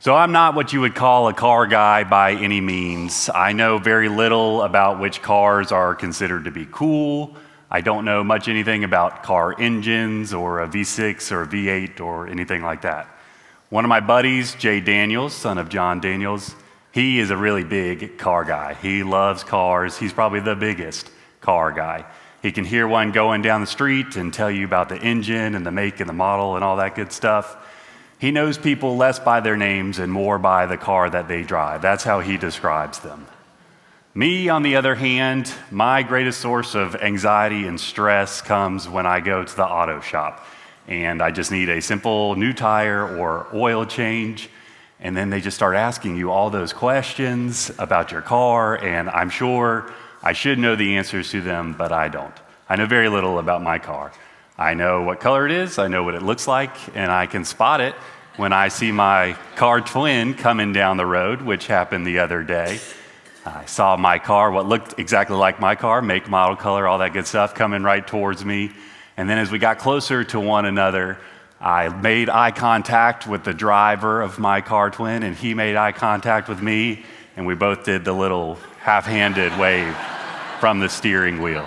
So I'm not what you would call a car guy by any means. I know very little about which cars are considered to be cool. I don't know much anything about car engines or a V6 or a V8 or anything like that. One of my buddies, Jay Daniels, son of John Daniels, he is a really big car guy. He loves cars. He's probably the biggest car guy. He can hear one going down the street and tell you about the engine and the make and the model and all that good stuff. He knows people less by their names and more by the car that they drive. That's how he describes them. Me, on the other hand, my greatest source of anxiety and stress comes when I go to the auto shop and I just need a simple new tire or oil change. And then they just start asking you all those questions about your car, and I'm sure I should know the answers to them, but I don't. I know very little about my car. I know what color it is, I know what it looks like, and I can spot it when I see my car twin coming down the road, which happened the other day. I saw my car, what looked exactly like my car, make, model, color, all that good stuff, coming right towards me. And then as we got closer to one another, I made eye contact with the driver of my car twin, and he made eye contact with me, and we both did the little half-handed wave from the steering wheel.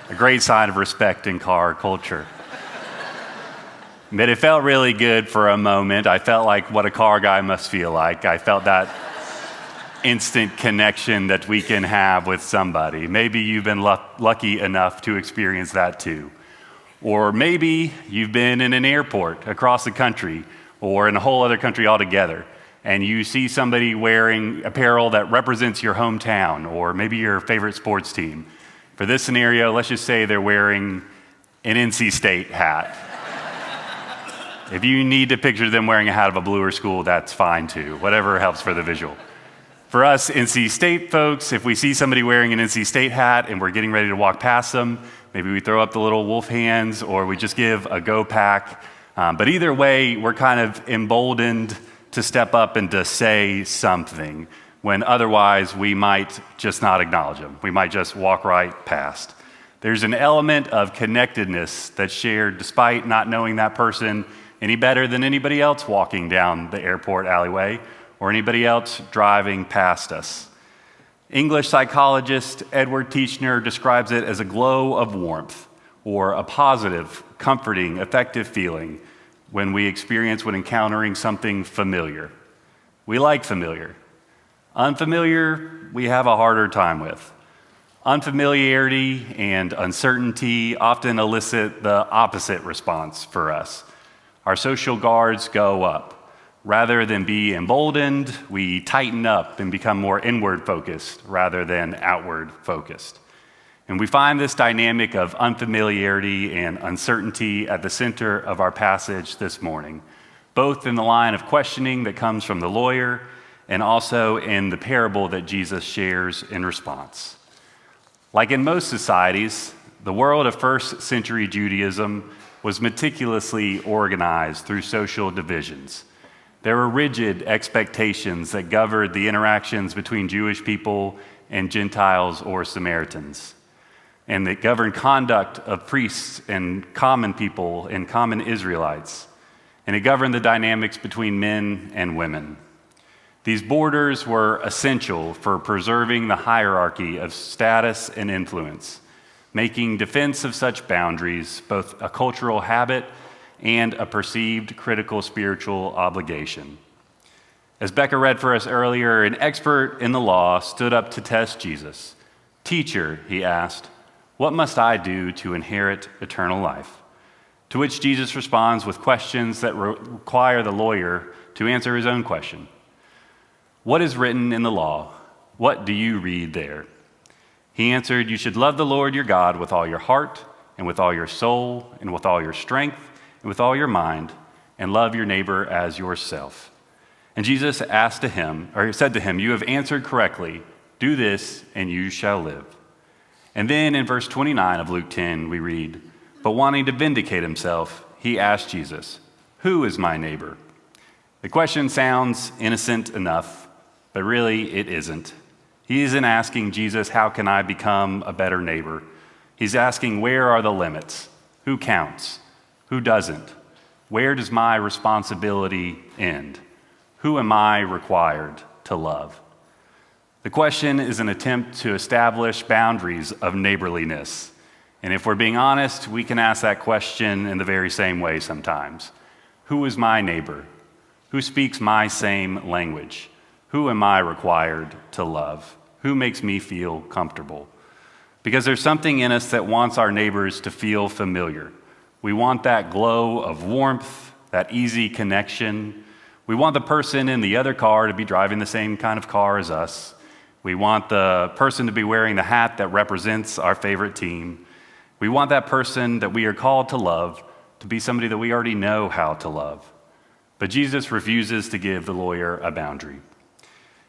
A great sign of respect in car culture. But it felt really good for a moment. I felt like what a car guy must feel like. I felt that instant connection that we can have with somebody. Maybe you've been lucky enough to experience that too. Or maybe you've been in an airport across the country or in a whole other country altogether, and you see somebody wearing apparel that represents your hometown or maybe your favorite sports team. For this scenario, let's just say they're wearing an NC State hat. If you need to picture them wearing a hat of a bluer school, that's fine too, whatever helps for the visual. For us NC State folks, if we see somebody wearing an NC State hat and we're getting ready to walk past them, maybe we throw up the little wolf hands or we just give a go pack. But either way, we're kind of emboldened to step up and to say something when otherwise we might just not acknowledge them. We might just walk right past. There's an element of connectedness that's shared despite not knowing that person any better than anybody else walking down the airport alleyway or anybody else driving past us. English psychologist Edward Teichner describes it as a glow of warmth or a positive, comforting, effective feeling when we experience when encountering something familiar. We like familiar. Unfamiliar, we have a harder time with. Unfamiliarity and uncertainty often elicit the opposite response for us. Our social guards go up. Rather than be emboldened, we tighten up and become more inward focused rather than outward focused. And we find this dynamic of unfamiliarity and uncertainty at the center of our passage this morning, both in the line of questioning that comes from the lawyer and also in the parable that Jesus shares in response. Like in most societies, the world of first century Judaism was meticulously organized through social divisions. There were rigid expectations that governed the interactions between Jewish people and Gentiles or Samaritans, and that governed conduct of priests and common people and common Israelites, and it governed the dynamics between men and women. These borders were essential for preserving the hierarchy of status and influence, making defense of such boundaries both a cultural habit and a perceived critical spiritual obligation. As Becca read for us earlier, an expert in the law stood up to test Jesus. "Teacher," he asked, "what must I do to inherit eternal life?" To which Jesus responds with questions that require the lawyer to answer his own question. "What is written in the law? What do you read there?" He answered, "You should love the Lord your God with all your heart and with all your soul and with all your strength and with all your mind, and love your neighbor as yourself." And Jesus said to him, "You have answered correctly. Do this and you shall live." And then in verse 29 of Luke 10, we read, "But wanting to vindicate himself, he asked Jesus, 'Who is my neighbor?'" The question sounds innocent enough, but really it isn't. He isn't asking Jesus, "How can I become a better neighbor?" He's asking, where are the limits? Who counts? Who doesn't? Where does my responsibility end? Who am I required to love? The question is an attempt to establish boundaries of neighborliness. And if we're being honest, we can ask that question in the very same way sometimes. Who is my neighbor? Who speaks my same language? Who am I required to love? Who makes me feel comfortable? Because there's something in us that wants our neighbors to feel familiar. We want that glow of warmth, that easy connection. We want the person in the other car to be driving the same kind of car as us. We want the person to be wearing the hat that represents our favorite team. We want that person that we are called to love to be somebody that we already know how to love. But Jesus refuses to give the lawyer a boundary.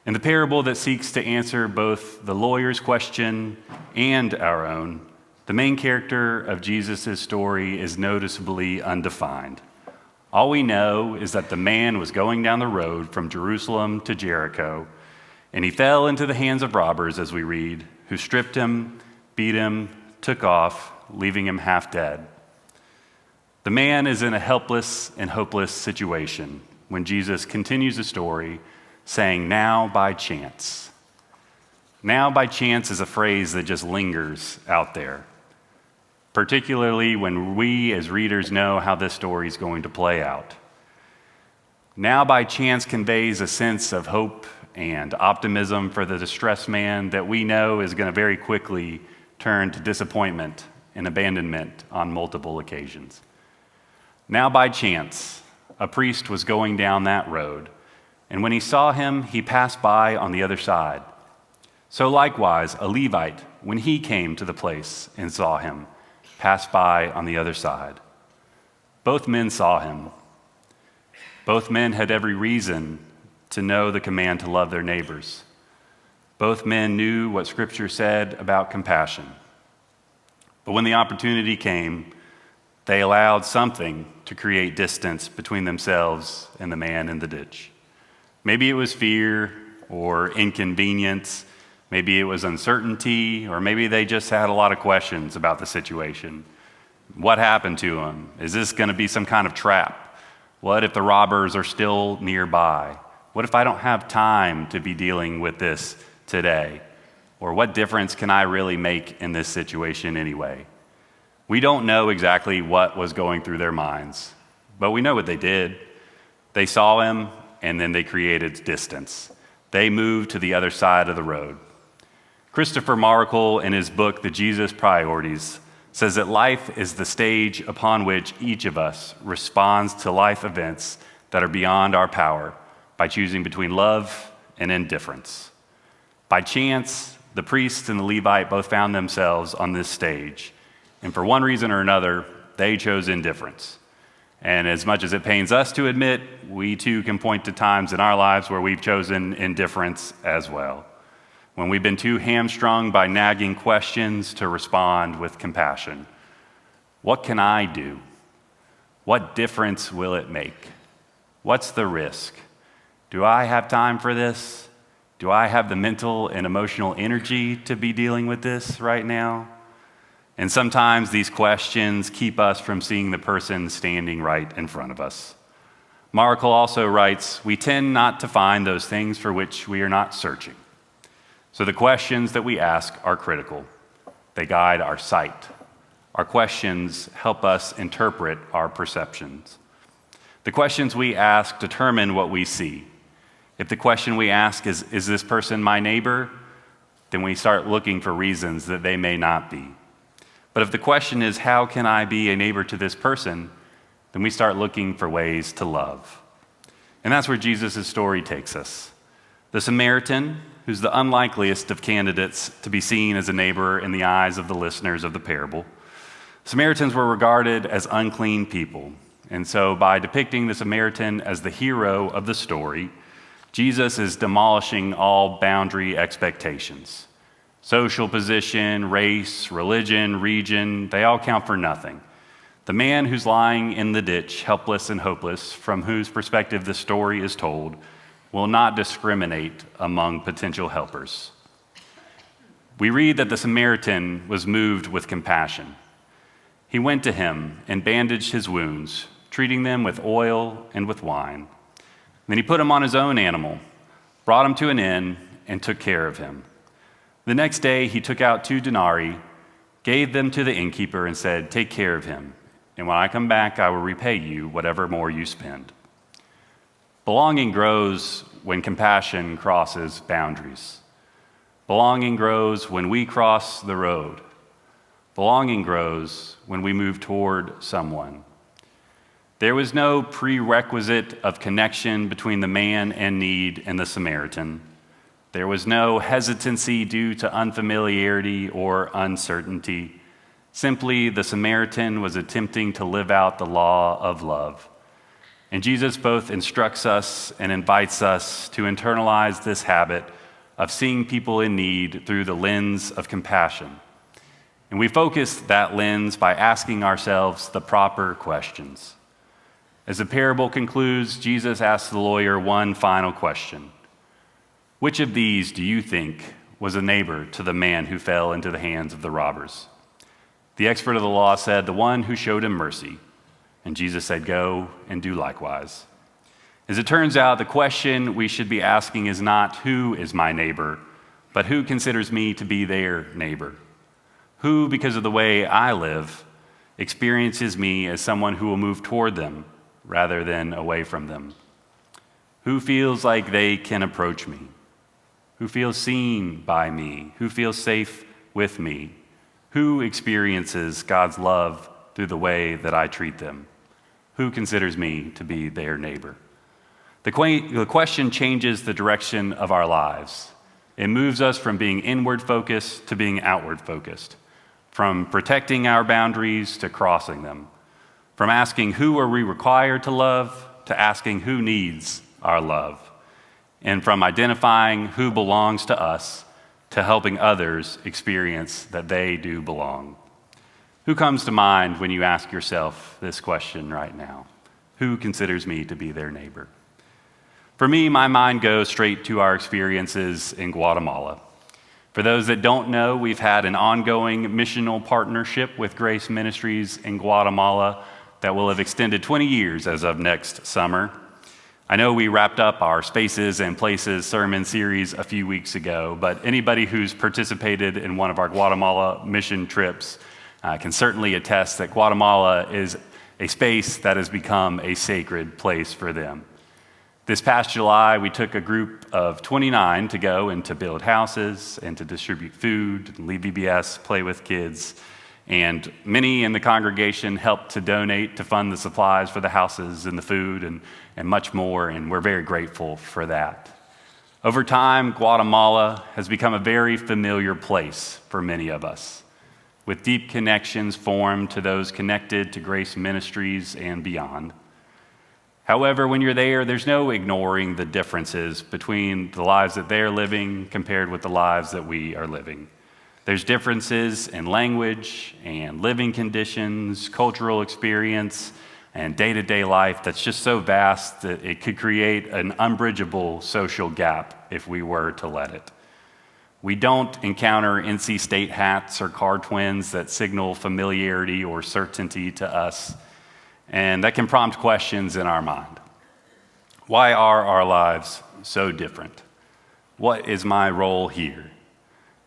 In the parable that seeks to answer both the lawyer's question and our own, the main character of Jesus' story is noticeably undefined. All we know is that the man was going down the road from Jerusalem to Jericho, and he fell into the hands of robbers, as we read, who stripped him, beat him, took off, leaving him half dead. The man is in a helpless and hopeless situation when Jesus continues the story, saying, "Now by chance." Now by chance is a phrase that just lingers out there, particularly when we as readers know how this story is going to play out. Now by chance conveys a sense of hope and optimism for the distressed man that we know is going to very quickly turn to disappointment and abandonment on multiple occasions. Now by chance, a priest was going down that road, and when he saw him, he passed by on the other side. So likewise, a Levite, when he came to the place and saw him, passed by on the other side. Both men saw him. Both men had every reason to know the command to love their neighbors. Both men knew what Scripture said about compassion. But when the opportunity came, they allowed something to create distance between themselves and the man in the ditch. Maybe it was fear or inconvenience. Maybe it was uncertainty, or maybe they just had a lot of questions about the situation. What happened to him? Is this going to be some kind of trap? What if the robbers are still nearby? What if I don't have time to be dealing with this today? Or what difference can I really make in this situation anyway? We don't know exactly what was going through their minds, but we know what they did. They saw him, and then they created distance. They moved to the other side of the road. Christopher Markle, in his book, The Jesus Priorities, says that life is the stage upon which each of us responds to life events that are beyond our power by choosing between love and indifference. By chance, the priest and the Levite both found themselves on this stage, and for one reason or another, they chose indifference. And as much as it pains us to admit, we too can point to times in our lives where we've chosen indifference as well, when we've been too hamstrung by nagging questions to respond with compassion. What can I do? What difference will it make? What's the risk? Do I have time for this? Do I have the mental and emotional energy to be dealing with this right now? And sometimes these questions keep us from seeing the person standing right in front of us. Markle also writes, "We tend not to find those things for which we are not searching. So the questions that we ask are critical. They guide our sight. Our questions help us interpret our perceptions. The questions we ask determine what we see. If the question we ask is this person my neighbor? Then we start looking for reasons that they may not be. But if the question is, how can I be a neighbor to this person? Then we start looking for ways to love." And that's where Jesus' story takes us. The Samaritan, who's the unlikeliest of candidates to be seen as a neighbor in the eyes of the listeners of the parable. Samaritans were regarded as unclean people. And so by depicting the Samaritan as the hero of the story, Jesus is demolishing all boundary expectations. Social position, race, religion, region, they all count for nothing. The man who's lying in the ditch, helpless and hopeless, from whose perspective the story is told, will not discriminate among potential helpers. We read that the Samaritan was moved with compassion. He went to him and bandaged his wounds, treating them with oil and with wine. Then he put him on his own animal, brought him to an inn, and took care of him. The next day he took out 2 denarii, gave them to the innkeeper, and said, "Take care of him, and when I come back, I will repay you whatever more you spend." Belonging grows when compassion crosses boundaries. Belonging grows when we cross the road. Belonging grows when we move toward someone. There was no prerequisite of connection between the man in need and the Samaritan. There was no hesitancy due to unfamiliarity or uncertainty. Simply, the Samaritan was attempting to live out the law of love. And Jesus both instructs us and invites us to internalize this habit of seeing people in need through the lens of compassion. And we focus that lens by asking ourselves the proper questions. As the parable concludes, Jesus asks the lawyer one final question. Which of these do you think was a neighbor to the man who fell into the hands of the robbers? The expert of the law said, "The one who showed him mercy." And Jesus said, "Go and do likewise." As it turns out, the question we should be asking is not who is my neighbor, but who considers me to be their neighbor? Who, because of the way I live, experiences me as someone who will move toward them rather than away from them? Who feels like they can approach me? Who feels seen by me? Who feels safe with me? Who experiences God's love through the way that I treat them? Who considers me to be their neighbor? The question changes the direction of our lives. It moves us from being inward focused to being outward focused, from protecting our boundaries to crossing them, from asking who are we required to love to asking who needs our love, and from identifying who belongs to us to helping others experience that they do belong. Who comes to mind when you ask yourself this question right now? Who considers me to be their neighbor? For me, my mind goes straight to our experiences in Guatemala. For those that don't know, we've had an ongoing missional partnership with Grace Ministries in Guatemala that will have extended 20 years as of next summer. I know we wrapped up our Spaces and Places sermon series a few weeks ago, but anybody who's participated in one of our Guatemala mission trips can certainly attest that Guatemala is a space that has become a sacred place for them. This past July, we took a group of 29 to go and to build houses and to distribute food, lead VBS, play with kids, and many in the congregation helped to donate to fund the supplies for the houses and the food and much more, and we're very grateful for that. Over time, Guatemala has become a very familiar place for many of us, with deep connections formed to those connected to Grace Ministries and beyond. However, when you're there, there's no ignoring the differences between the lives that they're living compared with the lives that we are living. There's differences in language and living conditions, cultural experience, and day-to-day life that's just so vast that it could create an unbridgeable social gap if we were to let it. We don't encounter NC State hats or car twins that signal familiarity or certainty to us, and that can prompt questions in our mind. Why are our lives so different? What is my role here?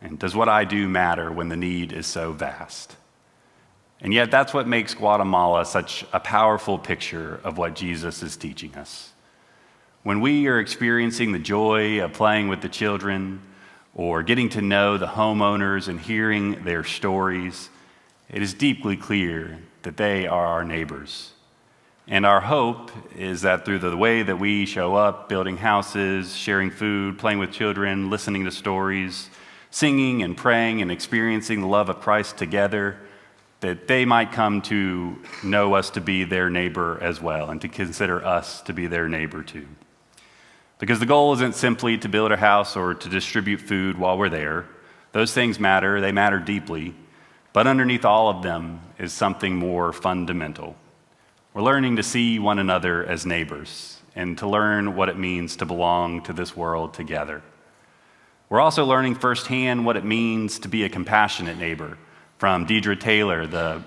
And does what I do matter when the need is so vast? And yet that's what makes Guatemala such a powerful picture of what Jesus is teaching us. When we are experiencing the joy of playing with the children or getting to know the homeowners and hearing their stories, it is deeply clear that they are our neighbors. And our hope is that through the way that we show up, building houses, sharing food, playing with children, listening to stories, singing and praying and experiencing the love of Christ together, that they might come to know us to be their neighbor as well and to consider us to be their neighbor too. Because the goal isn't simply to build a house or to distribute food while we're there. Those things matter, they matter deeply, but underneath all of them is something more fundamental. We're learning to see one another as neighbors and to learn what it means to belong to this world together. We're also learning firsthand what it means to be a compassionate neighbor from Deidre Taylor, the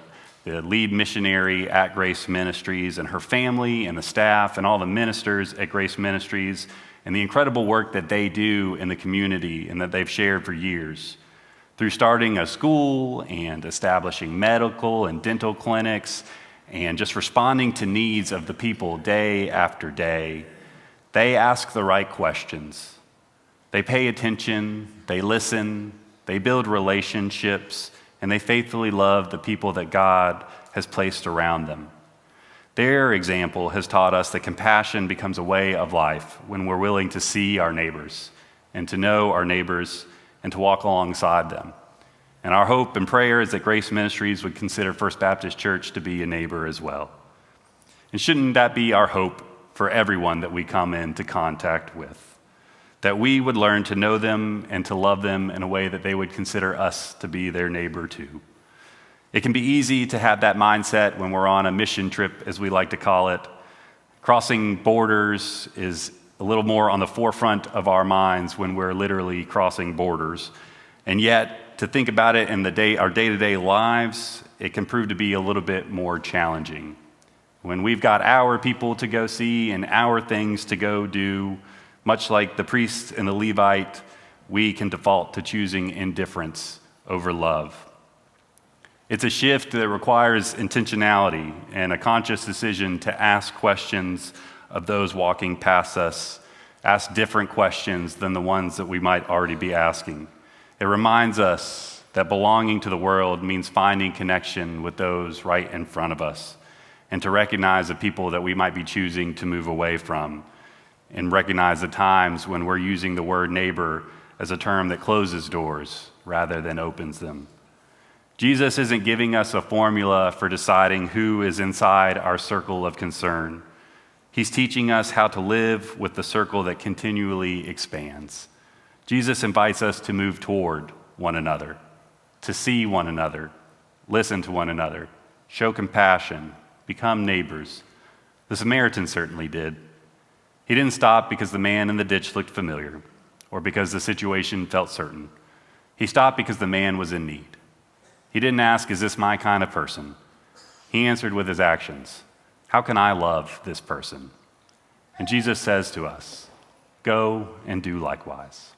the lead missionary at Grace Ministries, and her family and the staff and all the ministers at Grace Ministries, and the incredible work that they do in the community and that they've shared for years. Through starting a school and establishing medical and dental clinics and just responding to needs of the people day after day, they ask the right questions. They pay attention, they listen, they build relationships, and they faithfully love the people that God has placed around them. Their example has taught us that compassion becomes a way of life when we're willing to see our neighbors and to know our neighbors and to walk alongside them. And our hope and prayer is that Grace Ministries would consider First Baptist Church to be a neighbor as well. And shouldn't that be our hope for everyone that we come into contact with? That we would learn to know them and to love them in a way that they would consider us to be their neighbor too. It can be easy to have that mindset when we're on a mission trip, as we like to call it. Crossing borders is a little more on the forefront of our minds when we're literally crossing borders. And yet, to think about it in our day-to-day lives, it can prove to be a little bit more challenging. When we've got our people to go see and our things to go do, much like the priest and the Levite, we can default to choosing indifference over love. It's a shift that requires intentionality and a conscious decision to ask questions of those walking past us, ask different questions than the ones that we might already be asking. It reminds us that belonging to the world means finding connection with those right in front of us, and to recognize the people that we might be choosing to move away from, and recognize the times when we're using the word neighbor as a term that closes doors rather than opens them. Jesus isn't giving us a formula for deciding who is inside our circle of concern. He's teaching us how to live with the circle that continually expands. Jesus invites us to move toward one another, to see one another, listen to one another, show compassion, become neighbors. The Samaritan certainly did. He didn't stop because the man in the ditch looked familiar or because the situation felt certain. He stopped because the man was in need. He didn't ask, "Is this my kind of person?" He answered with his actions, "How can I love this person?" And Jesus says to us, "Go and do likewise."